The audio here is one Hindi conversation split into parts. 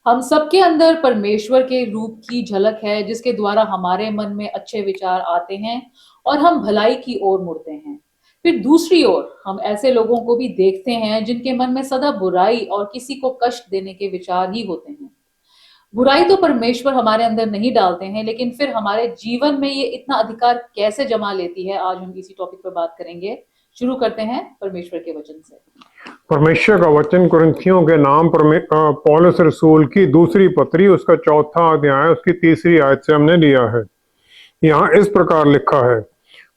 हम सबके अंदर परमेश्वर के रूप की झलक है, जिसके द्वारा हमारे मन में अच्छे विचार आते हैं और हम भलाई की ओर मुड़ते हैं। फिर दूसरी ओर हम ऐसे लोगों को भी देखते हैं जिनके मन में सदा बुराई और किसी को कष्ट देने के विचार ही होते हैं। बुराई तो परमेश्वर हमारे अंदर नहीं डालते हैं, लेकिन फिर हमारे जीवन में ये इतना अधिकार कैसे जमा लेती है, आज हम इसी टॉपिक पर बात करेंगे। शुरू करते हैं परमेश्वर के वचन से। परमेश्वर का वचन कुरिन्थियों के नाम पौलुस रसूल की दूसरी पत्री, उसका चौथा अध्याय, उसकी तीसरी आयत से हमने लिया है। यहाँ इस प्रकार लिखा है,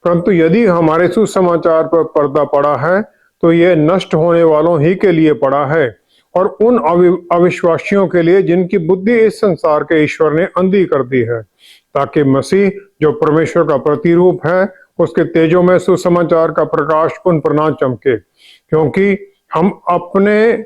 परंतु यदि हमारे सुसमाचार पर पर्दा पड़ा है तो यह नष्ट होने वालों ही के लिए पड़ा है और उन अविश्वासियों के लिए जिनकी बुद्धि इस संसार के ईश्वर ने अंधी कर दी है, ताकि मसीह जो परमेश्वर का प्रतिरूप है उसके तेजों में सुसमाचार का प्रकाश उन पर ना चमके। क्योंकि हम अपने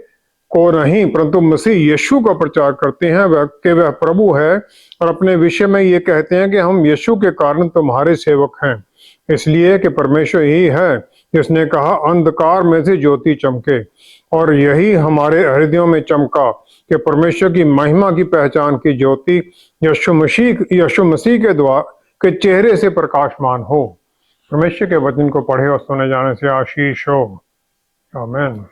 को नहीं परंतु मसीह यीशु का प्रचार करते हैं वह प्रभु है, और अपने विषय में ये कहते हैं कि हम यीशु के कारण तुम्हारे सेवक हैं, इसलिए कि परमेश्वर ही है जिसने कहा अंधकार में से ज्योति चमके, और यही हमारे हृदयों में चमका कि परमेश्वर की महिमा की पहचान की ज्योति यीशु मसीह के द्वारा के चेहरे से प्रकाशमान हो। परमेश्वर के वचन को पढ़े और सुने जाने से आशीष हो। आमीन।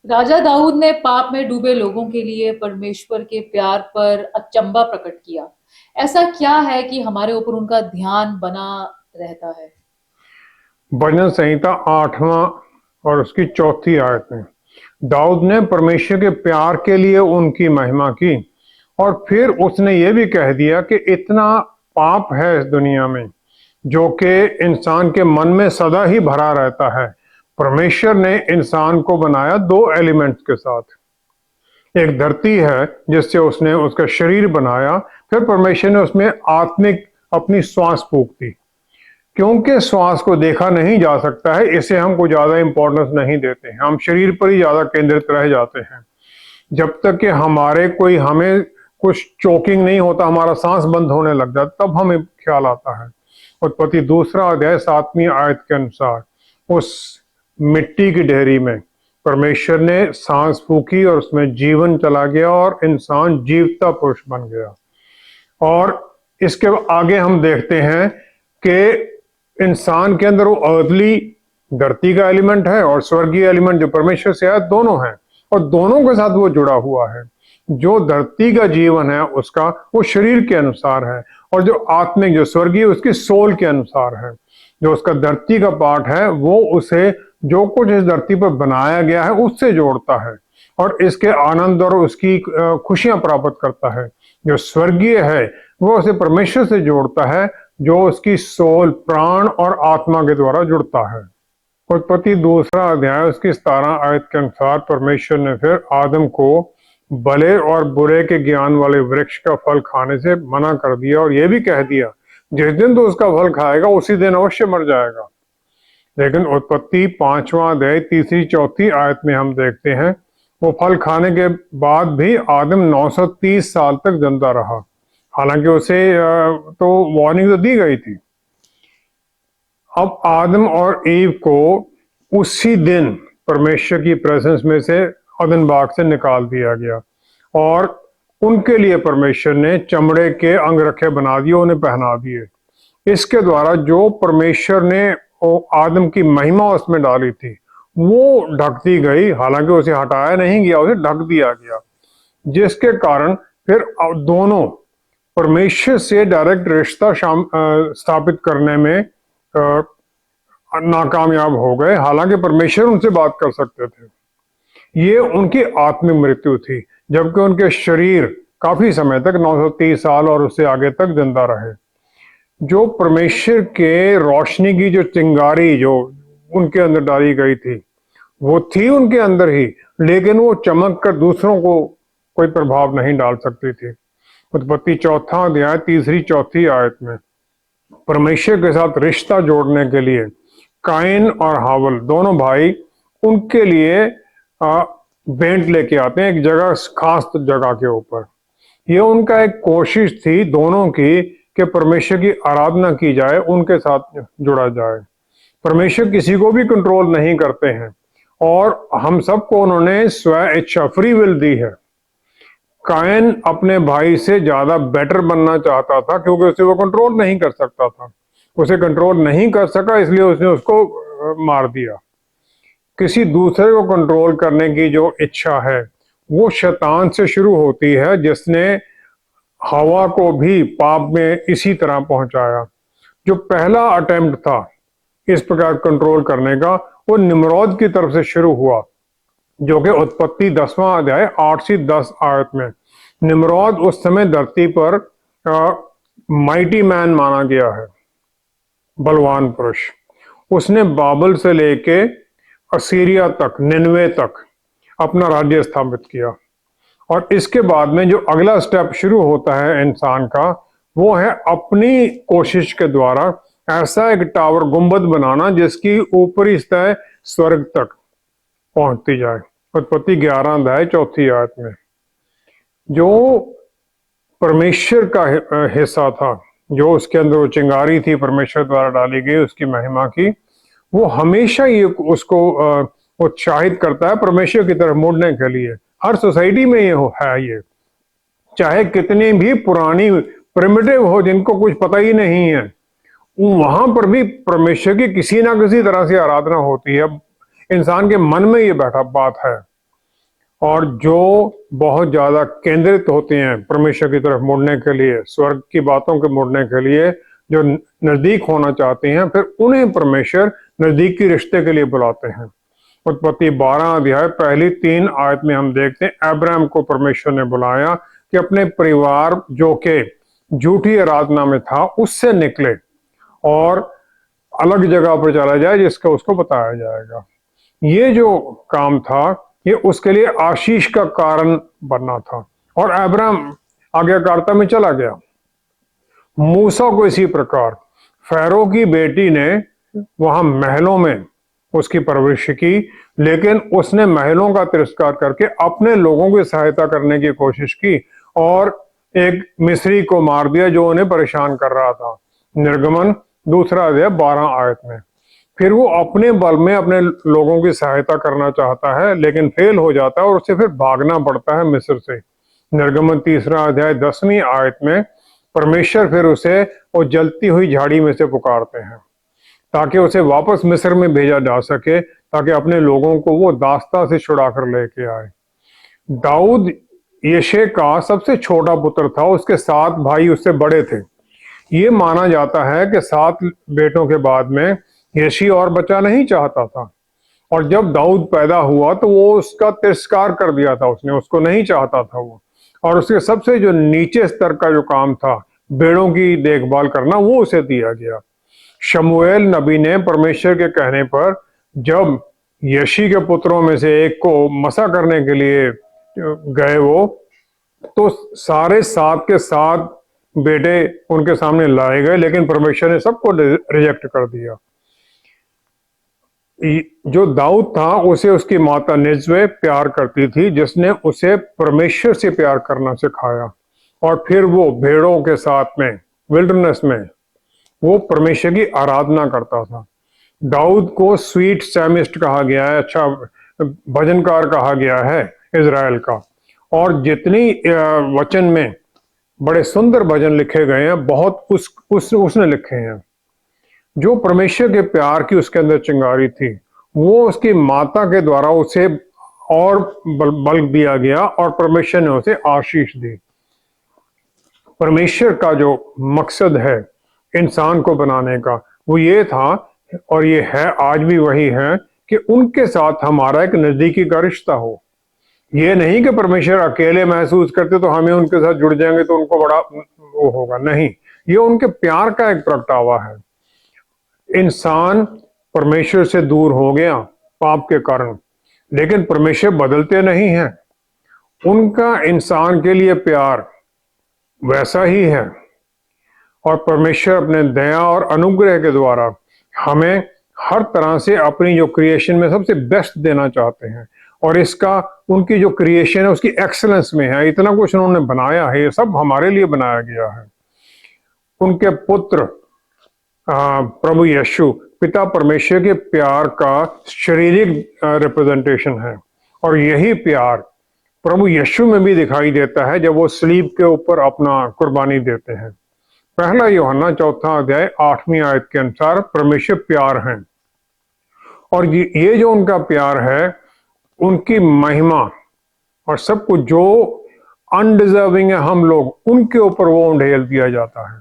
राजा दाऊद ने पाप में डूबे लोगों के लिए परमेश्वर के प्यार पर अचंभा प्रकट किया। ऐसा क्या है कि हमारे ऊपर उनका ध्यान बना रहता है? भजन संहिता 8वां और उसकी चौथी आयत में दाऊद ने परमेश्वर के प्यार के लिए उनकी महिमा की, और फिर उसने ये भी कह दिया कि इतना पाप है इस दुनिया में जो कि इंसान के मन में सदा ही भरा रहता है। परमेश्वर ने इंसान को बनाया दो एलिमेंट्स के साथ, एक धरती है जिससे उसने उसका शरीर बनाया, फिर परमेश्वर ने उसमें आत्मिक अपनी श्वास फूंक दी। क्योंकि श्वास को देखा नहीं जा सकता है, इसे हम कोई ज्यादा इंपॉर्टेंस नहीं देते हैं, हम शरीर पर ही ज्यादा केंद्रित रह जाते हैं। जब तक कि हमें कुछ चोकिंग नहीं होता, हमारा सांस बंद होने लग जाता, तब हमें ख्याल आता है। उत्पत्ति 2 अध्याय 7वीं आयत के अनुसार उस मिट्टी की ढेरी में परमेश्वर ने सांस फूकी और उसमें जीवन चला गया और इंसान जीवता पुरुष बन गया। और इसके आगे हम देखते हैं कि इंसान के अंदर वो अर्थली धरती का एलिमेंट है और स्वर्गीय एलिमेंट जो परमेश्वर से है, दोनों हैं, और दोनों के साथ वो जुड़ा हुआ है। जो धरती का जीवन है उसका वो शरीर के अनुसार है, और जो आत्मिक जो स्वर्गीय उसकी सोल के अनुसार है। जो उसका धरती का पार्ट है वो उसे जो कुछ इस धरती पर बनाया गया है उससे जोड़ता है और इसके आनंद और उसकी खुशियां प्राप्त करता है। जो स्वर्गीय है वो उसे परमेश्वर से जोड़ता है, जो उसकी सोल, प्राण और आत्मा के द्वारा जुड़ता है। उत्पत्ति 2 अध्याय उसकी 17 आयत के अनुसार परमेश्वर ने फिर आदम को भले और बुरे के ज्ञान वाले वृक्ष का फल खाने से मना कर दिया, और यह भी कह दिया जिस दिन तो उसका फल खाएगा उसी दिन अवश्य मर जाएगा। लेकिन उत्पत्ति 5वां अध्याय 3-4 आयत में हम देखते हैं वो फल खाने के बाद भी आदम 930 साल तक जिंदा रहा, हालांकि उसे तो वार्निंग तो दी गई थी। अब आदम और ईव को उसी दिन परमेश्वर की प्रेजेंस में से अदन बाग से निकाल दिया गया, और उनके लिए परमेश्वर ने चमड़े के अंगरखे बना दिए, उन्हें पहना दिए। इसके द्वारा जो परमेश्वर ने आदम की महिमा उसमें डाली थी वो ढक दी गई, हालांकि उसे हटाया नहीं गया, उसे ढक दिया गया, जिसके कारण फिर दोनों परमेश्वर से डायरेक्ट रिश्ता स्थापित करने में नाकामयाब हो गए। हालांकि परमेश्वर उनसे बात कर सकते थे, ये उनकी आत्मिक मृत्यु थी, जबकि उनके शरीर काफी समय तक 930 साल और उससे आगे तक जिंदा रहे। जो परमेश्वर के रोशनी की जो चिंगारी जो उनके अंदर डाली गई थी वो थी उनके अंदर ही, लेकिन वो चमक कर दूसरों को कोई प्रभाव नहीं डाल सकती थी। उत्पत्ति 4 अध्याय 3-4 आयत में परमेश्वर के साथ रिश्ता जोड़ने के लिए काइन और हावल दोनों भाई उनके लिए भेंट लेके आते हैं एक जगह, खास जगह के ऊपर। ये उनका एक कोशिश थी दोनों की कि परमेश्वर की आराधना की जाए, उनके साथ जुड़ा जाए। परमेश्वर किसी को भी कंट्रोल नहीं करते हैं, और हम सबको उन्होंने स्व इच्छा फ्री विल दी है। कायन अपने भाई से ज्यादा बेटर बनना चाहता था क्योंकि उसे वो कंट्रोल नहीं कर सकता था। उसे कंट्रोल नहीं कर सका इसलिए उसने उसको मार दिया। किसी दूसरे को कंट्रोल करने की जो इच्छा है वो शैतान से शुरू होती है, जिसने हवा को भी पाप में इसी तरह पहुंचाया। जो पहला अटेम्प्ट था इस प्रकार कंट्रोल करने का, वो निम्रोद की तरफ से शुरू हुआ, जो कि उत्पत्ति 10वां अध्याय 8 से 10 आयत में। निम्रोद उस समय धरती पर माइटी मैन माना गया है, बलवान पुरुष। उसने बाबल से लेके असीरिया तक, निनवे तक अपना राज्य स्थापित किया। और इसके बाद में जो अगला स्टेप शुरू होता है इंसान का, वो है अपनी कोशिश के द्वारा ऐसा एक टावर, गुंबद बनाना जिसकी ऊपरी सतह स्वर्ग तक पहुंचती जाए। उत्पत्ति 11 अध्याय 4 आयत में जो परमेश्वर का हिस्सा था, जो उसके अंदर वो चिंगारी थी परमेश्वर द्वारा डाली गई उसकी महिमा की, वो हमेशा ये उसको उत्साहित करता है परमेश्वर की तरफ मुड़ने के लिए। हर सोसाइटी में ये है, ये चाहे कितनी भी पुरानी प्रिमिटिव हो जिनको कुछ पता ही नहीं है, वहां पर भी परमेश्वर की किसी ना किसी तरह से आराधना होती है। इंसान के मन में ये बैठा बात है। और जो बहुत ज्यादा केंद्रित होते हैं परमेश्वर की तरफ मुड़ने के लिए, स्वर्ग की बातों के मुड़ने के लिए, जो नजदीक होना चाहते हैं, फिर उन्हें परमेश्वर नजदीकी रिश्ते के लिए बुलाते हैं। उत्पत्ति 12 अध्याय पहली 3 आयत में हम देखते हैं अब्राहम को परमेश्वर ने बुलाया कि अपने परिवार जो के झूठी आराधना में था उससे निकले और अलग जगह पर चला जाए जिसका उसको बताया जाएगा। ये जो काम था ये उसके लिए आशीष का कारण बनना था। और अब्राहम आज्ञाकारिता में चला गया। मूसा को इसी प्रकार फैरो की बेटी ने वहां महलों में उसकी परवरिश की, लेकिन उसने महलों का तिरस्कार करके अपने लोगों की सहायता करने की कोशिश की और एक मिस्री को मार दिया जो उन्हें परेशान कर रहा था। निर्गमन 2 अध्याय 12 आयत में। फिर वो अपने बल में अपने लोगों की सहायता करना चाहता है लेकिन फेल हो जाता है और उसे फिर भागना पड़ता है मिस्र से। निर्गमन 3 अध्याय 10वीं आयत में परमेश्वर फिर उसे वो जलती हुई झाड़ी में से पुकारते हैं ताकि उसे वापस मिस्र में भेजा जा सके, ताकि अपने लोगों को वो दास्ता से छुड़ा कर लेके आए। दाऊद यशे का सबसे छोटा पुत्र था, उसके 7 भाई उससे बड़े थे। ये माना जाता है कि 7 बेटों के बाद में यशी और बच्चा नहीं चाहता था, और जब दाऊद पैदा हुआ तो वो उसका तिरस्कार कर दिया था, उसने उसको नहीं चाहता था वो। और उसके सबसे जो नीचे स्तर का जो काम था भेड़ों की देखभाल करना, वो उसे दिया गया। शमूएल नबी ने परमेश्वर के कहने पर जब यशी के पुत्रों में से एक को मसा करने के लिए गए वो, तो सारे 7 के 7 बेटे उनके सामने लाए गए, लेकिन परमेश्वर ने सबको रिजेक्ट कर दिया। जो दाऊद था उसे उसकी माता निजवे प्यार करती थी, जिसने उसे परमेश्वर से प्यार करना सिखाया। और फिर वो भेड़ों के साथ में विल्डरनेस में वो परमेश्वर की आराधना करता था। दाऊद को स्वीट सैमिस्ट कहा गया है, अच्छा भजनकार कहा गया है इज़राइल का। और जितनी वचन में बड़े सुंदर भजन लिखे गए हैं, बहुत उसने लिखे हैं। जो परमेश्वर के प्यार की उसके अंदर चिंगारी थी, वो उसकी माता के द्वारा उसे और बल दिया गया और परमेश्वर ने उसे आशीष दी। परमेश्वर का जो मकसद है इंसान को बनाने का, वो ये था और ये है, आज भी वही है, कि उनके साथ हमारा एक नजदीकी का रिश्ता हो। ये नहीं कि परमेश्वर अकेले महसूस करते तो हमें उनके साथ जुड़ जाएंगे तो उनको बड़ा वो होगा, नहीं। ये उनके प्यार का एक प्रगटावा है। इंसान परमेश्वर से दूर हो गया पाप के कारण, लेकिन परमेश्वर बदलते नहीं हैं। उनका इंसान के लिए प्यार वैसा ही है, और परमेश्वर अपने दया और अनुग्रह के द्वारा हमें हर तरह से अपनी जो क्रिएशन में सबसे बेस्ट देना चाहते हैं। और इसका उनकी जो क्रिएशन है उसकी एक्सेलेंस में है। इतना कुछ उन्होंने बनाया है, ये सब हमारे लिए बनाया गया है। उनके पुत्र प्रभु यीशु पिता परमेश्वर के प्यार का शारीरिक रिप्रेजेंटेशन है, और यही प्यार प्रभु यीशु में भी दिखाई देता है जब वो सलीब के ऊपर अपना कुर्बानी देते हैं। पहला यूहन्ना 4 अध्याय 8वीं आयत के अनुसार परमेश्वर प्यार है, और ये जो उनका प्यार है, उनकी महिमा और सब कुछ जो अनडिजर्विंग है हम लोग, उनके ऊपर वो उंडेल दिया जाता है।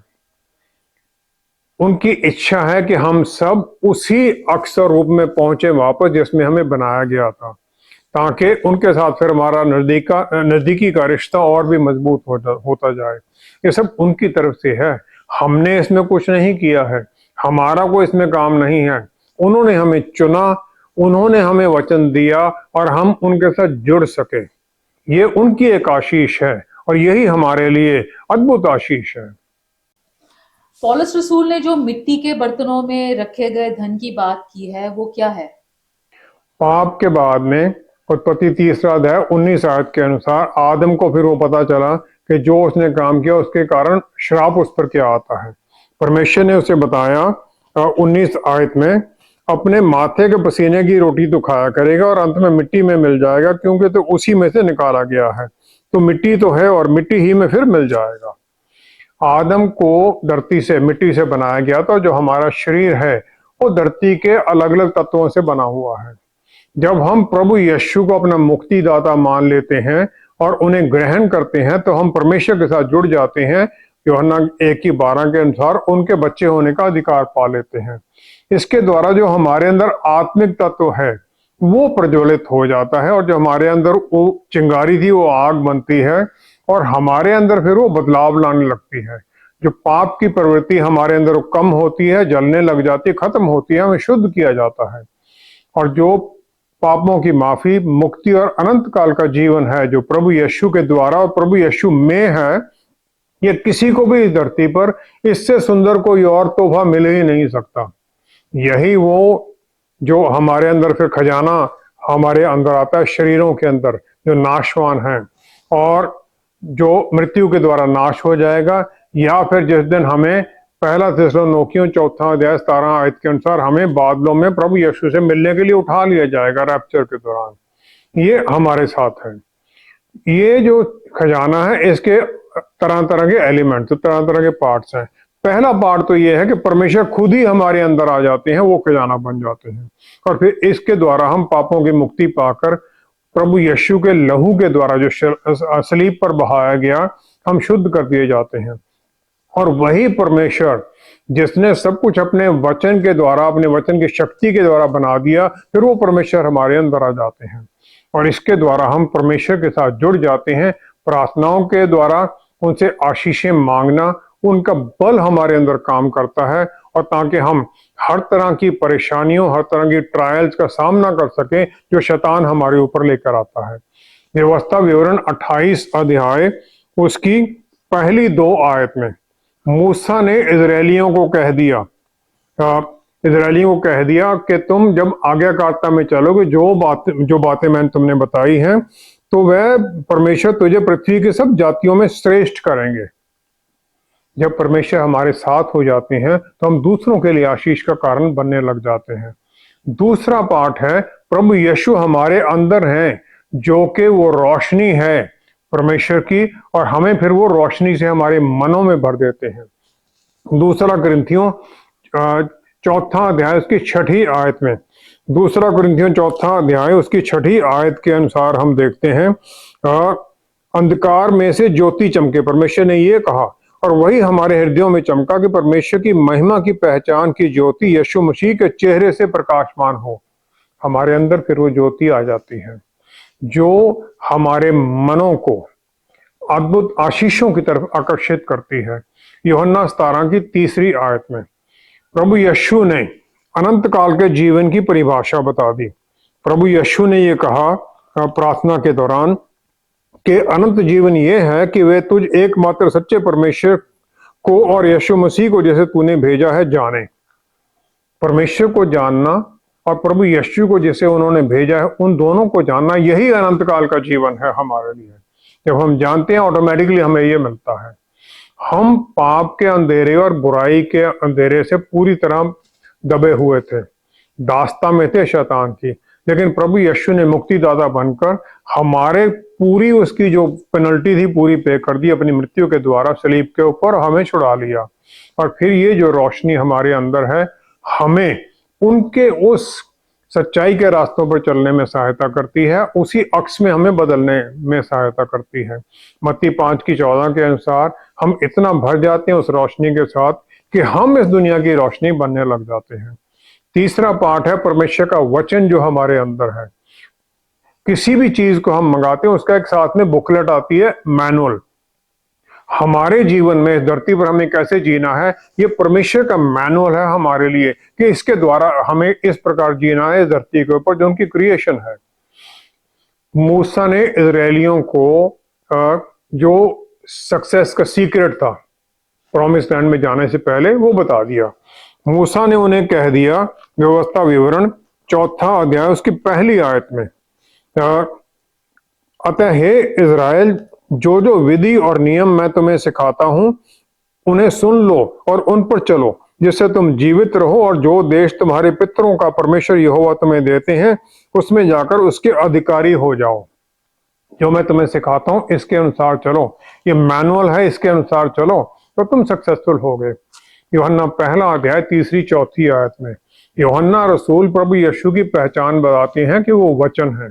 उनकी इच्छा है कि हम सब उसी अक्षर रूप में पहुंचे वापस जिसमें हमें बनाया गया था, ताकि उनके साथ फिर हमारा नजदीकी का रिश्ता और भी मजबूत होता जाए। ये सब उनकी तरफ से है, हमने इसमें कुछ नहीं किया है, हमारा कोई इसमें काम नहीं है। उन्होंने हमें चुना, उन्होंने हमें वचन दिया और हम उनके साथ जुड़ सके। ये उनकी एक आशीष है और यही हमारे लिए अद्भुत आशीष है। पौलुस रसूल ने जो मिट्टी के बर्तनों में रखे गए धन की बात की है, वो क्या है? पाप के बाद में उत्पत्ति 3 अध्याय 19 आयत के अनुसार आदम को फिर वो पता चला कि जो उसने काम किया उसके कारण श्राप उस पर क्या आता है। परमेश्वर ने उसे बताया 19 आयत में, अपने माथे के पसीने की रोटी तो खाया करेगा और अंत में मिट्टी में मिल जाएगा, क्योंकि तो उसी में से निकाला गया है, तो मिट्टी तो है और मिट्टी ही में फिर मिल जाएगा। आदम को धरती से, मिट्टी से बनाया गया था। जो हमारा शरीर है वो धरती के अलग अलग तत्वों से बना हुआ है। जब हम प्रभु यीशु को अपना मुक्तिदाता मान लेते हैं और उन्हें ग्रहण करते हैं, तो हम परमेश्वर के साथ जुड़ जाते हैं। यूहन्ना 1:12 के अनुसार उनके बच्चे होने का अधिकार पा लेते हैं। इसके द्वारा जो हमारे अंदर आत्मिक तत्व है वो प्रज्वलित हो जाता है, और जो हमारे अंदर वो चिंगारी थी वो आग बनती है, और हमारे अंदर फिर वो बदलाव लाने लगती है। जो पाप की प्रवृत्ति हमारे अंदर कम होती है, जलने लग जाती है, खत्म होती है, हमें शुद्ध किया जाता है। और जो पापों की माफी, मुक्ति और अनंत काल का जीवन है जो प्रभु यीशु के द्वारा और प्रभु यीशु में है, ये किसी को भी इस धरती पर इससे सुंदर कोई और तोहफा मिल ही नहीं सकता। यही वो जो हमारे अंदर फिर खजाना हमारे अंदर आता है, शरीरों के अंदर जो नाशवान है और जो मृत्यु के द्वारा नाश हो जाएगा, या फिर जिस दिन हमें पहला थिस्सलुनीकियों 4 अध्याय 17 आयत के अनुसार हमें बादलों में प्रभु यीशु से मिलने के लिए उठा लिया जाएगा रैप्चर के दौरान, ये हमारे साथ है। ये जो खजाना है इसके तरह तरह के एलिमेंट, तरह तरह के पार्ट्स हैं। पहला पार्ट तो ये है कि परमेश्वर खुद ही हमारे अंदर आ जाते हैं, वो खजाना बन जाते हैं, और फिर इसके द्वारा हम पापों की मुक्ति पाकर प्रभु यीशु के लहू के द्वारा जो सलीब पर बहाया गया, हम शुद्ध कर दिए जाते हैं। और वही परमेश्वर जिसने सब कुछ अपने वचन के द्वारा, अपने वचन की शक्ति के द्वारा बना दिया, फिर वो परमेश्वर हमारे अंदर आ जाते हैं, और इसके द्वारा हम परमेश्वर के साथ जुड़ जाते हैं। प्रार्थनाओं के द्वारा उनसे आशीषें मांगना, उनका बल हमारे अंदर काम करता है, और ताकि हम हर तरह की परेशानियों, हर तरह की ट्रायल्स का सामना कर सकें जो शैतान हमारे ऊपर लेकर आता है। व्यवस्था विवरण 28 अध्याय उसकी पहली 2 आयत में मूसा ने इजरायलियों को कह दिया कि तुम जब आज्ञाकारिता में चलोगे, जो बातें मैंने तुमने बताई हैं, तो वह परमेश्वर तुझे पृथ्वी की सब जातियों में श्रेष्ठ करेंगे। जब परमेश्वर हमारे साथ हो जाते हैं तो हम दूसरों के लिए आशीष का कारण बनने लग जाते हैं। दूसरा पार्ट है, प्रभु यीशु हमारे अंदर हैं, जो कि वो रोशनी है परमेश्वर की, और हमें फिर वो रोशनी से हमारे मनों में भर देते हैं। दूसरा कुरिन्थियों 4 अध्याय उसकी 6 आयत में, दूसरा कुरिन्थियों 4 अध्याय उसकी 6 आयत के अनुसार हम देखते हैं, अंधकार में से ज्योति चमके, परमेश्वर ने ये कहा, और वही हमारे हृदयों में चमका कि परमेश्वर की महिमा की पहचान की ज्योति यीशु मसीह के चेहरे से प्रकाशमान हो। हमारे अंदर फिर वो ज्योति आ जाती है जो हमारे मनों को अद्भुत आशीषों की तरफ आकर्षित करती है। यूहन्ना 17 की 3 आयत में प्रभु यीशु ने अनंत काल के जीवन की परिभाषा बता दी। प्रभु यीशु ने ये कहा प्रार्थना के दौरान कि अनंत जीवन ये है कि वे तुझ एकमात्र सच्चे परमेश्वर को और यीशु मसीह को जैसे तूने भेजा है जाने। परमेश्वर को जानना और प्रभु यीशु को जैसे उन्होंने भेजा है, उन दोनों को जानना, यही अनंत काल का जीवन है हमारे लिए। जब हम जानते हैं ऑटोमेटिकली हमें ये मिलता है। हम पाप के अंधेरे और बुराई के अंधेरे से पूरी तरह दबे हुए थे, दास्ता में थे शैतान की, लेकिन प्रभु यीशु ने मुक्तिदाता बनकर हमारे पूरी उसकी जो पेनल्टी थी पूरी पे कर दी अपनी मृत्यु के द्वारा सलीब के ऊपर, हमें छुड़ा लिया। और फिर ये जो रोशनी हमारे अंदर है हमें उनके उस सच्चाई के रास्तों पर चलने में सहायता करती है, उसी अक्स में हमें बदलने में सहायता करती है। मत्ती 5:14 के अनुसार हम इतना भर जाते हैं उस रोशनी के साथ कि हम इस दुनिया की रोशनी बनने लग जाते हैं। तीसरा पार्ट है परमेश्वर का वचन जो हमारे अंदर है। किसी भी चीज को हम मंगाते हैं उसका एक साथ में बुकलेट आती है, मैनुअल। हमारे जीवन में इस धरती पर हमें कैसे जीना है, ये परमेश्वर का मैनुअल है हमारे लिए कि इसके द्वारा हमें इस प्रकार जीना है इस धरती के ऊपर जो उनकी क्रिएशन है। मूसा ने इजरायलियों को जो सक्सेस का सीक्रेट था प्रॉमिस लैंड में जाने से पहले वो बता दिया। मूसा ने उन्हें कह दिया, व्यवस्था विवरण 4 अध्याय उसकी पहली आयत में, अतः हे इज़राइल, जो जो विधि और नियम मैं तुम्हें सिखाता हूं उन्हें सुन लो और उन पर चलो, जिससे तुम जीवित रहो, और जो देश तुम्हारे पितरों का परमेश्वर यहोवा तुम्हें देते हैं उसमें जाकर उसके अधिकारी हो जाओ। जो मैं तुम्हें सिखाता हूं इसके अनुसार चलो, ये मैनुअल है, इसके अनुसार चलो तो तुम सक्सेसफुल होगे। यूहन्ना 1 अध्याय 3-4 आयत में यूहन्ना रसूल प्रभु यीशु की पहचान बताते हैं कि वो वचन है,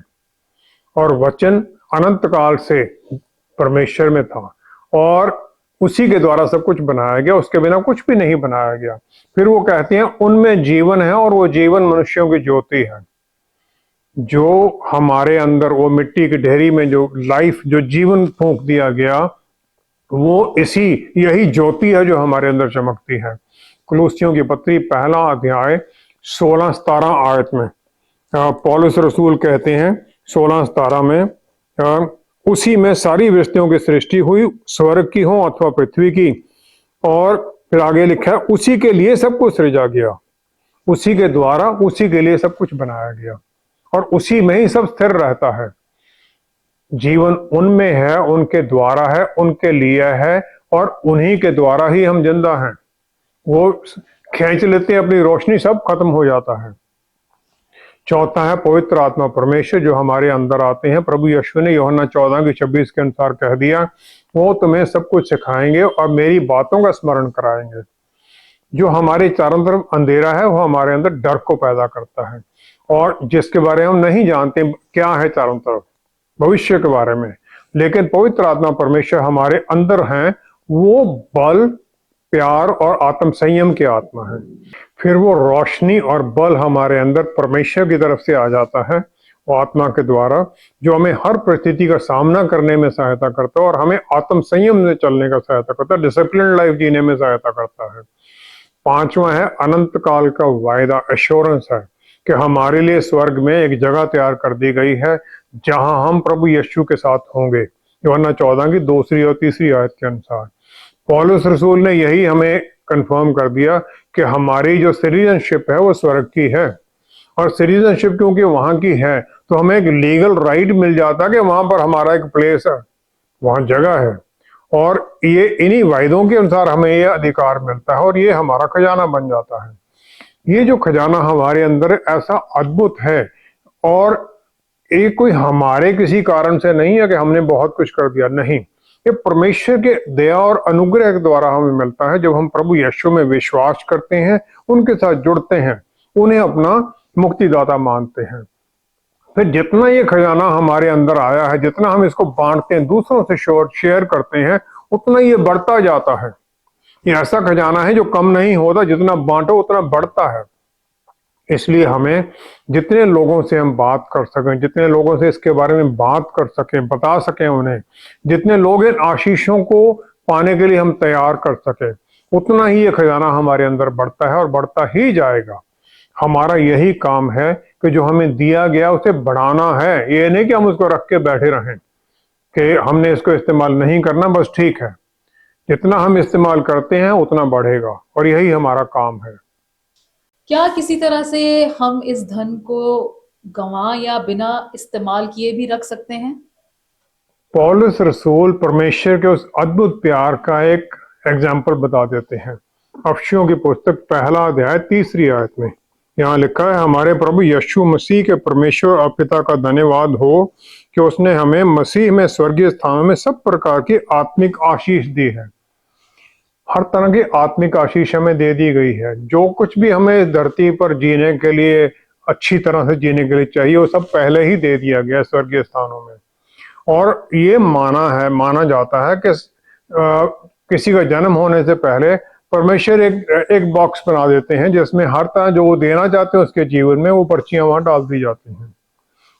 और वचन अनंत काल से परमेश्वर में था और उसी के द्वारा सब कुछ बनाया गया, उसके बिना कुछ भी नहीं बनाया गया। फिर वो कहते हैं उनमें जीवन है और वो जीवन मनुष्यों की ज्योति है। जो हमारे अंदर वो मिट्टी की ढेरी में जो लाइफ, जो जीवन फूंक दिया गया, वो यही ज्योति है जो हमारे अंदर चमकती है। कुलूसियों की पत्री 1 अध्याय 16-17 आयत में पौलुस रसूल कहते हैं 16-17 में, उसी में सारी वस्तुओं की सृष्टि हुई, स्वर्ग की हो अथवा पृथ्वी की, और फिर आगे लिखा है उसी के लिए सब कुछ सृजा गया, उसी के द्वारा उसी के लिए सब कुछ बनाया गया, और उसी में ही सब स्थिर रहता है। जीवन उनमें है, उनके द्वारा है, उनके लिए है, और उन्हीं के द्वारा ही हम जिंदा हैं। वो खींच लेते हैं अपनी रोशनी, सब खत्म हो जाता है। चौथा है पवित्र आत्मा परमेश्वर जो हमारे अंदर आते हैं। प्रभु यीशु ने यूहन्ना 14:26 के अनुसार कह दिया, वो तुम्हें सब कुछ सिखाएंगे और मेरी बातों का स्मरण कराएंगे। जो हमारे चारों तरफ अंधेरा है वो हमारे अंदर डर को पैदा करता है, और जिसके बारे में हम नहीं जानते क्या है चारों तरफ, भविष्य के बारे में, लेकिन पवित्र आत्मा परमेश्वर हमारे अंदर हैं, वो बल, प्यार और आत्म संयम की आत्मा है। फिर वो रोशनी और बल हमारे अंदर परमेश्वर की तरफ से आ जाता है, वो आत्मा के द्वारा, जो हमें हर परिस्थिति का सामना करने में सहायता करता है और हमें आत्म संयम में चलने का सहायता करता है, डिसिप्लिन लाइफ जीने में सहायता करता है। पांचवा है अनंत काल का वायदा, एश्योरेंस है कि हमारे लिए स्वर्ग में एक जगह तैयार कर दी गई है जहां हम प्रभु यीशु के साथ होंगे। यूहन्ना 14 की 2 और 3 आयत के अनुसार पौलुस रसूल ने यही हमें कंफर्म कर दिया कि हमारी जो सिटीजनशिप है वो स्वर्ग की है, और सिटीजनशिप क्योंकि वहां की है तो हमें एक लीगल राइट मिल जाता है कि वहां पर हमारा एक प्लेस है, वहां जगह है, और ये इन्हीं वायदों के अनुसार हमें ये अधिकार मिलता है और ये हमारा खजाना बन जाता है। ये जो खजाना हमारे अंदर ऐसा अद्भुत है, और ये कोई हमारे किसी कारण से नहीं है कि हमने बहुत कुछ कर दिया, नहीं, ये परमेश्वर के दया और अनुग्रह के द्वारा हमें मिलता है। जब हम प्रभु यीशु में विश्वास करते हैं, उनके साथ जुड़ते हैं, उन्हें अपना मुक्तिदाता मानते हैं, फिर जितना ये खजाना हमारे अंदर आया है, जितना हम इसको बांटते हैं, दूसरों से शेयर करते हैं, उतना ये बढ़ता जाता है। ये ऐसा खजाना है जो कम नहीं होता, जितना बांटो उतना बढ़ता है। इसलिए हमें जितने लोगों से हम बात कर सकें, जितने लोगों से इसके बारे में बात कर सकें, बता सकें उन्हें, जितने लोग इन आशीषों को पाने के लिए हम तैयार कर सकें, उतना ही ये खजाना हमारे अंदर बढ़ता है और बढ़ता ही जाएगा। हमारा यही काम है कि जो हमें दिया गया उसे बढ़ाना है। ये नहीं कि हम उसको रख के बैठे रहें कि हमने इसको इस्तेमाल नहीं करना, बस ठीक है। जितना हम इस्तेमाल करते हैं उतना बढ़ेगा, और यही हमारा काम है। क्या किसी तरह से हम इस धन को गंवा या बिना इस्तेमाल किए भी रख सकते हैं? पौलुस रसूल परमेश्वर के उस अद्भुत प्यार का एक एग्जाम्पल बता देते हैं। अफसियों की पुस्तक 1 अध्याय 3 आयत में, यहाँ लिखा है, हमारे प्रभु यीशु मसीह के परमेश्वर और पिता का धन्यवाद हो कि उसने हमें मसीह में स्वर्गीय स्थानों में सब प्रकार की आत्मिक आशीष दी है। हर तरह की आत्मिक आशीष हमें दे दी गई है। जो कुछ भी हमें इस धरती पर जीने के लिए, अच्छी तरह से जीने के लिए चाहिए, वो सब पहले ही दे दिया गया स्वर्गीय स्थानों में। और ये माना जाता है कि किसी का जन्म होने से पहले परमेश्वर एक एक बॉक्स बना देते हैं जिसमें हर तरह जो वो देना चाहते हैं उसके जीवन में, वो पर्चियां वहां डाल दी जाती हैं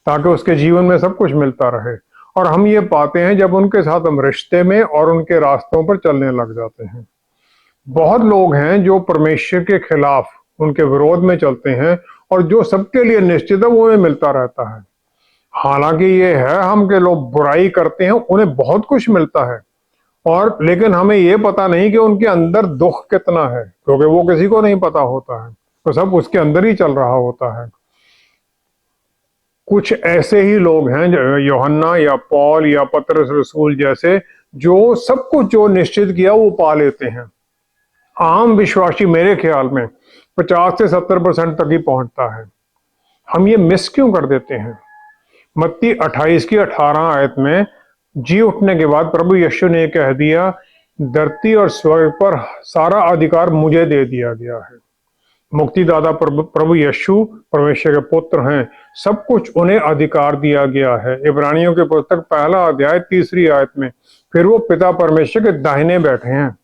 ताकि उसके जीवन में सब कुछ मिलता रहे। और हम ये पाते हैं जब उनके साथ हम रिश्ते में और उनके रास्तों पर चलने लग जाते हैं। बहुत लोग हैं जो परमेश्वर के खिलाफ, उनके विरोध में चलते हैं, और जो सबके लिए निश्चित है वो उन्हें मिलता रहता है। हालांकि ये है, हम के लोग बुराई करते हैं, उन्हें बहुत कुछ मिलता है, और लेकिन हमें ये पता नहीं कि उनके अंदर दुख कितना है, क्योंकि वो किसी को नहीं पता होता है, तो सब उसके अंदर ही चल रहा होता है। कुछ ऐसे ही लोग हैं, यूहन्ना या पौल या पतरस रसूल जैसे, जो सब कुछ जो निश्चित किया वो पा लेते हैं। आम विश्वासी मेरे ख्याल में 50 से 70% तक ही पहुंचता है। हम ये मिस क्यों कर देते हैं? मत्ती 28 की 18 आयत में जी उठने के बाद प्रभु यीशु ने कह दिया, धरती और स्वर्ग पर सारा अधिकार मुझे दे दिया गया है। मुक्तिदाता प्रभु यीशु परमेश्वर के पुत्र हैं, सब कुछ उन्हें अधिकार दिया गया है। इब्रानियों के पुस्तक 1 अध्याय 3 आयत में फिर वो पिता परमेश्वर के दाहिने बैठे हैं।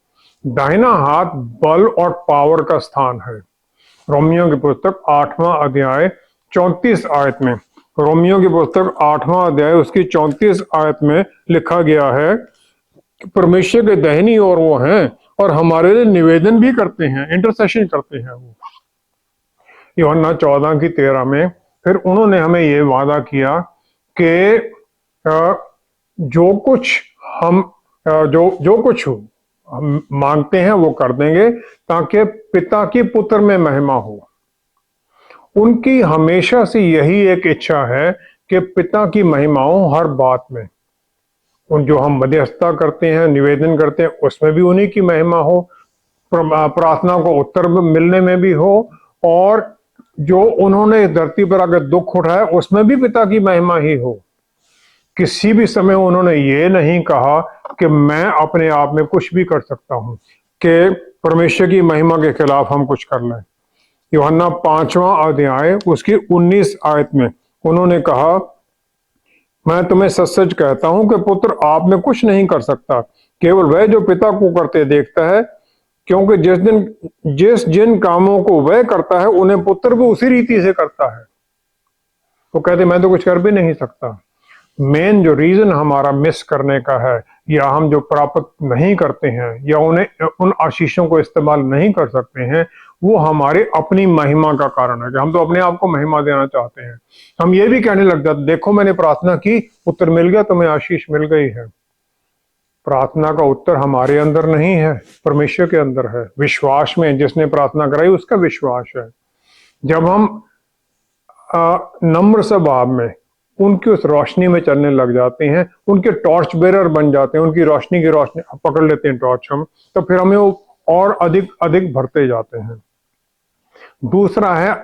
दाहिना हाथ बल और पावर का स्थान है। रोमियो की पुस्तक 8वां अध्याय 34 आयत में, रोमियो की पुस्तक 8वां अध्याय उसकी 34 आयत में लिखा गया है कि परमेश्वर के दाहिनी ओर वो हैं और हमारे लिए निवेदन भी करते हैं, इंटरसेशन करते हैं वो। यूहन्ना 14 की 13 में फिर उन्होंने हमें ये वादा किया कि जो कुछ हम जो कुछ हम मांगते हैं वो कर देंगे, ताकि पिता की पुत्र में महिमा हो। उनकी हमेशा से यही एक इच्छा है कि पिता की महिमा हो हर बात में। उन जो हम मध्यस्थता करते हैं, निवेदन करते हैं, उसमें भी उन्हीं की महिमा हो, प्रार्थना को उत्तर मिलने में भी हो, और जो उन्होंने धरती पर अगर दुख उठाया उसमें भी पिता की महिमा ही हो। किसी भी समय उन्होंने ये नहीं कहा कि मैं अपने आप में कुछ भी कर सकता हूं, कि परमेश्वर की महिमा के खिलाफ हम कुछ कर लें। यूहन्ना 5वां अध्याय उसकी 19 आयत में उन्होंने कहा, मैं तुम्हें सच सच कहता हूं कि पुत्र आप में कुछ नहीं कर सकता, केवल वह जो पिता को करते देखता है, क्योंकि जिन कामों को वह करता है उन्हें पुत्र भी उसी रीति से करता है। वो कहते मैं तो कुछ कर भी नहीं सकता। मेन जो रीजन हमारा मिस करने का है, या हम जो प्राप्त नहीं करते हैं, या उन्हें उन आशीषों को इस्तेमाल नहीं कर सकते हैं, वो हमारे अपनी महिमा का कारण है कि हम तो अपने आप को महिमा देना चाहते हैं। हम ये भी कहने लग जाते, देखो मैंने प्रार्थना की, उत्तर मिल गया, तुम्हें आशीष मिल गई है। प्रार्थना का उत्तर हमारे अंदर नहीं है, परमेश्वर के अंदर है। विश्वास में जिसने प्रार्थना कराई उसका विश्वास है। जब हम नम्र स्वभाव में उनकी उस रोशनी में चलने लग जाते हैं, उनके टॉर्च बेरर बन जाते हैं, उनकी रोशनी की रोशनी पकड़ लेते हैं टॉर्च हम, तो फिर हमें वो और अधिक अधिक भरते जाते हैं। दूसरा है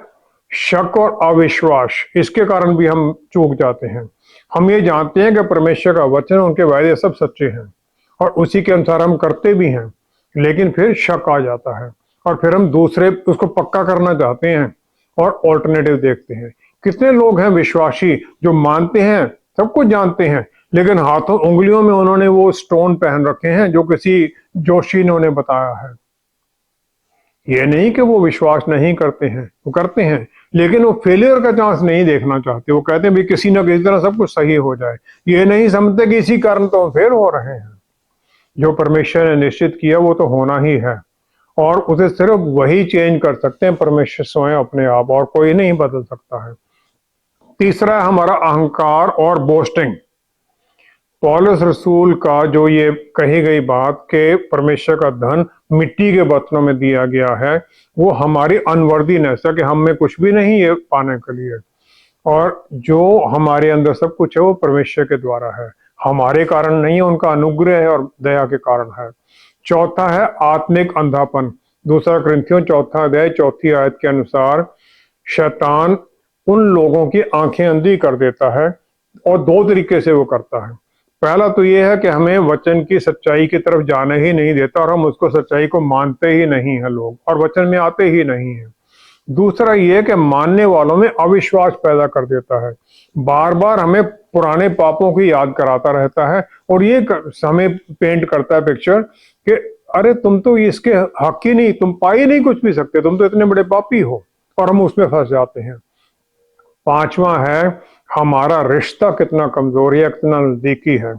शक और अविश्वास, इसके कारण भी हम चूक जाते हैं। हम ये जानते हैं कि परमेश्वर का वचन, उनके वायदे सब सच्चे हैं और उसी के अनुसार हम करते भी हैं, लेकिन फिर शक आ जाता है और फिर हम दूसरे उसको पक्का करना चाहते हैं और ऑल्टरनेटिव देखते हैं। कितने लोग हैं विश्वासी जो मानते हैं, सब कुछ जानते हैं, लेकिन हाथों उंगलियों में उन्होंने वो स्टोन पहन रखे हैं जो किसी जोशी ने उन्हें बताया है। ये नहीं कि वो विश्वास नहीं करते हैं, वो करते हैं, लेकिन वो फेलियर का चांस नहीं देखना चाहते। वो कहते हैं भी किसी न किसी तरह सब कुछ सही हो जाए। ये नहीं समझते कि इसी कारण तो फेल हो रहे हैं। जो परमेश्वर ने निश्चित किया वो तो होना ही है, और उसे सिर्फ वही चेंज कर सकते हैं, परमेश्वर स्वयं अपने आप, और कोई नहीं बदल सकता है। तीसरा है हमारा अहंकार और बोस्टिंग। पौलुस रसूल का जो ये कही गई बात कि परमेश्वर का धन मिट्टी के बर्तनों में दिया गया है, वो हमारी अनवर्दीनेस है कि हम में कुछ भी नहीं है पाने के लिए, और जो हमारे अंदर सब कुछ है वो परमेश्वर के द्वारा है, हमारे कारण नहीं है, उनका अनुग्रह है और दया के कारण है। चौथा है आत्मिक अंधापन। 2 कुरिन्थियों 4 अध्याय 4 आयत के अनुसार शैतान उन लोगों की आंखें अंधी कर देता है, और दो तरीके से वो करता है। पहला तो ये है कि हमें वचन की सच्चाई की तरफ जाने ही नहीं देता, और हम उसको सच्चाई को मानते ही नहीं है लोग, और वचन में आते ही नहीं है। दूसरा ये कि मानने वालों में अविश्वास पैदा कर देता है, बार बार हमें पुराने पापों की याद कराता रहता है, और ये हमें पेंट करता है पिक्चर कि अरे तुम तो इसके हक ही नहीं, तुम पा ही नहीं कुछ भी सकते, तुम तो इतने बड़े पापी हो, और हम उसमें फंस जाते हैं। पांचवा है हमारा रिश्ता कितना कमजोर है, कितना नजदीकी है।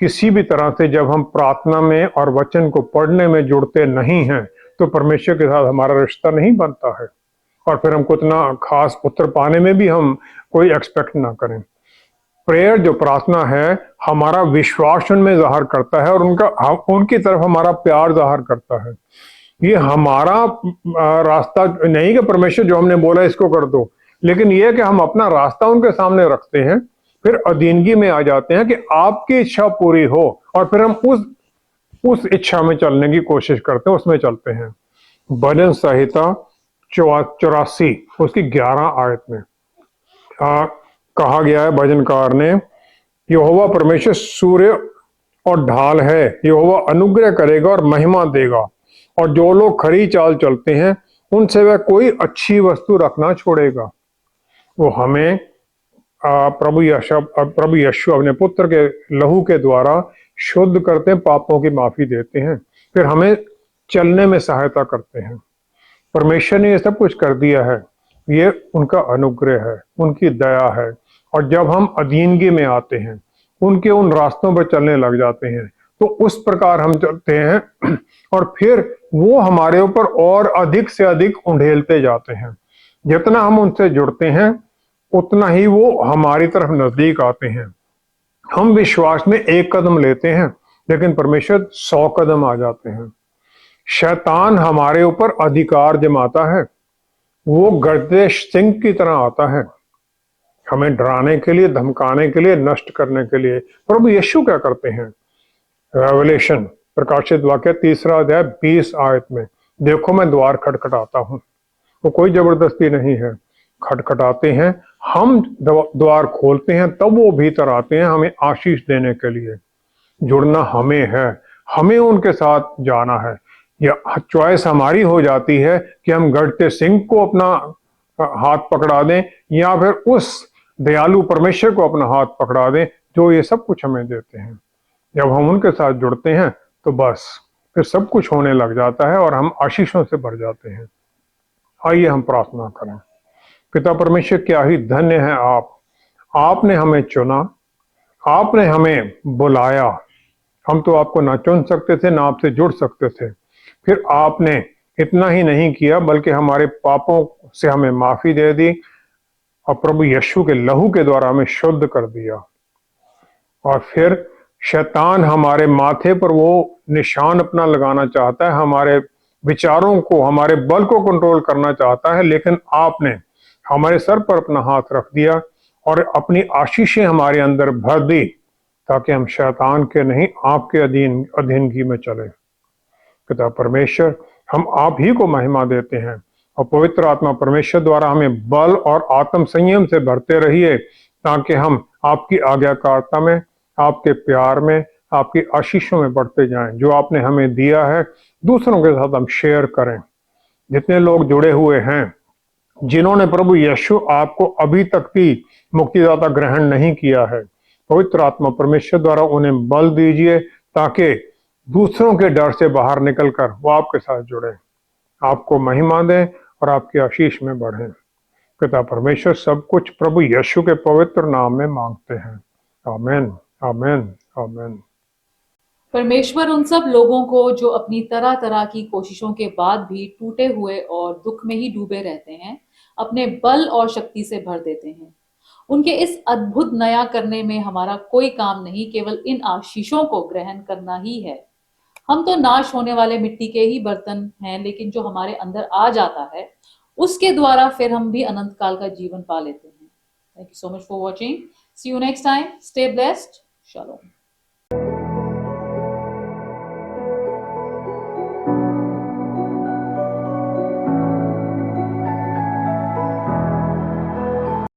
किसी भी तरह से जब हम प्रार्थना में और वचन को पढ़ने में जुड़ते नहीं हैं, तो परमेश्वर के साथ हमारा रिश्ता नहीं बनता है, और फिर हमको इतना खास उत्तर पाने में भी हम कोई एक्सपेक्ट ना करें। प्रेयर जो प्रार्थना है, हमारा विश्वास उनमें जाहिर करता है, और उनकी तरफ हमारा प्यार जाहिर करता है। ये हमारा रास्ता नहीं कि परमेश्वर जो हमने बोला इसको कर दो, लेकिन यह कि हम अपना रास्ता उनके सामने रखते हैं, फिर अधीनगी में आ जाते हैं कि आपकी इच्छा पूरी हो, और फिर हम उस इच्छा में चलने की कोशिश करते हैं, उसमें चलते हैं। भजन संहिता 84 उसकी 11 आयत में कहा गया है भजनकार ने, यहोवा परमेश्वर सूर्य और ढाल है, यहोवा अनुग्रह करेगा और महिमा देगा, और जो लोग खरी चाल चलते हैं उनसे वह कोई अच्छी वस्तु रखना छोड़ेगा। वो हमें प्रभु यीशु अपने पुत्र के लहू के द्वारा शुद्ध करते हैं, पापों की माफी देते हैं, फिर हमें चलने में सहायता करते हैं। परमेश्वर ने ये सब कुछ कर दिया है, ये उनका अनुग्रह है, उनकी दया है, और जब हम अधीनगी में आते हैं, उनके उन रास्तों पर चलने लग जाते हैं, तो उस प्रकार हम चलते हैं, और फिर वो हमारे ऊपर और अधिक से अधिक उंडेलते जाते हैं। जितना हम उनसे जुड़ते हैं उतना ही वो हमारी तरफ नजदीक आते हैं। हम विश्वास में एक कदम लेते हैं, लेकिन परमेश्वर 100 कदम आ जाते हैं। शैतान हमारे ऊपर अधिकार जमाता है, वो गरजते सिंह की तरह आता है, हमें डराने के लिए, धमकाने के लिए, नष्ट करने के लिए। प्रभु यीशु क्या करते हैं? रेवलेशन प्रकाशित वाक्य 3 अध्याय 20 आयत में, देखो मैं द्वार खटखटाता हूं। वो कोई जबरदस्ती नहीं है, खटखटाते हैं, हम द्वार खोलते हैं, तब वो भीतर आते हैं हमें आशीष देने के लिए। जुड़ना हमें है, हमें उनके साथ जाना है। या चॉइस हमारी हो जाती है कि हम गढ़ते सिंह को अपना हाथ पकड़ा दें, या फिर उस दयालु परमेश्वर को अपना हाथ पकड़ा दें जो ये सब कुछ हमें देते हैं। जब हम उनके साथ जुड़ते हैं तो बस फिर सब कुछ होने लग जाता है, और हम आशीषों से भर जाते हैं। आइए हम प्रार्थना करें। पिता परमेश्वर, क्या ही धन्य है आपने हमें चुना, आपने हमें बुलाया। हम तो आपको ना चुन सकते थे, ना आपसे जुड़ सकते थे। फिर आपने इतना ही नहीं किया, बल्कि हमारे पापों से हमें माफी दे दी, और प्रभु यीशु के लहू के द्वारा हमें शुद्ध कर दिया। और फिर शैतान हमारे माथे पर वो निशान अपना लगाना चाहता है, हमारे विचारों को, हमारे बल को कंट्रोल करना चाहता है, लेकिन आपने हमारे सर पर अपना हाथ रख दिया और अपनी आशीषें हमारे अंदर भर दी, ताकि हम शैतान के नहीं, आपके अधीनगी में चले। पिता परमेश्वर, हम आप ही को महिमा देते हैं, और पवित्र आत्मा परमेश्वर द्वारा हमें बल और आत्म संयम से भरते रहिए, ताकि हम आपकी आज्ञाकारिता में, आपके प्यार में, आपकी आशीषों में बढ़ते जाएं। जो आपने हमें दिया है दूसरों के साथ हम शेयर करें। जितने लोग जुड़े हुए हैं, जिन्होंने प्रभु यीशु आपको अभी तक भी मुक्तिदाता ग्रहण नहीं किया है, पवित्र आत्मा परमेश्वर द्वारा उन्हें बल दीजिए, ताकि दूसरों के डर से बाहर निकलकर वो आपके साथ जुड़े, आपको महिमा दें और आपकी आशीष में बढ़े। पिता परमेश्वर सब कुछ प्रभु यीशु के पवित्र नाम में मांगते हैं। आमीन, आमीन, आमीन। परमेश्वर उन सब लोगों को जो अपनी तरह तरह की कोशिशों के बाद भी टूटे हुए और दुख में ही डूबे रहते हैं, अपने बल और शक्ति से भर देते हैं। उनके इस अद्भुत नया करने में हमारा कोई काम नहीं, केवल इन आशीषों को ग्रहण करना ही है। हम तो नाश होने वाले मिट्टी के ही बर्तन हैं, लेकिन जो हमारे अंदर आ जाता है उसके द्वारा फिर हम भी अनंत काल का जीवन पा लेते हैं। Thank you so much for watching. See you next time. Stay blessed. Shalom.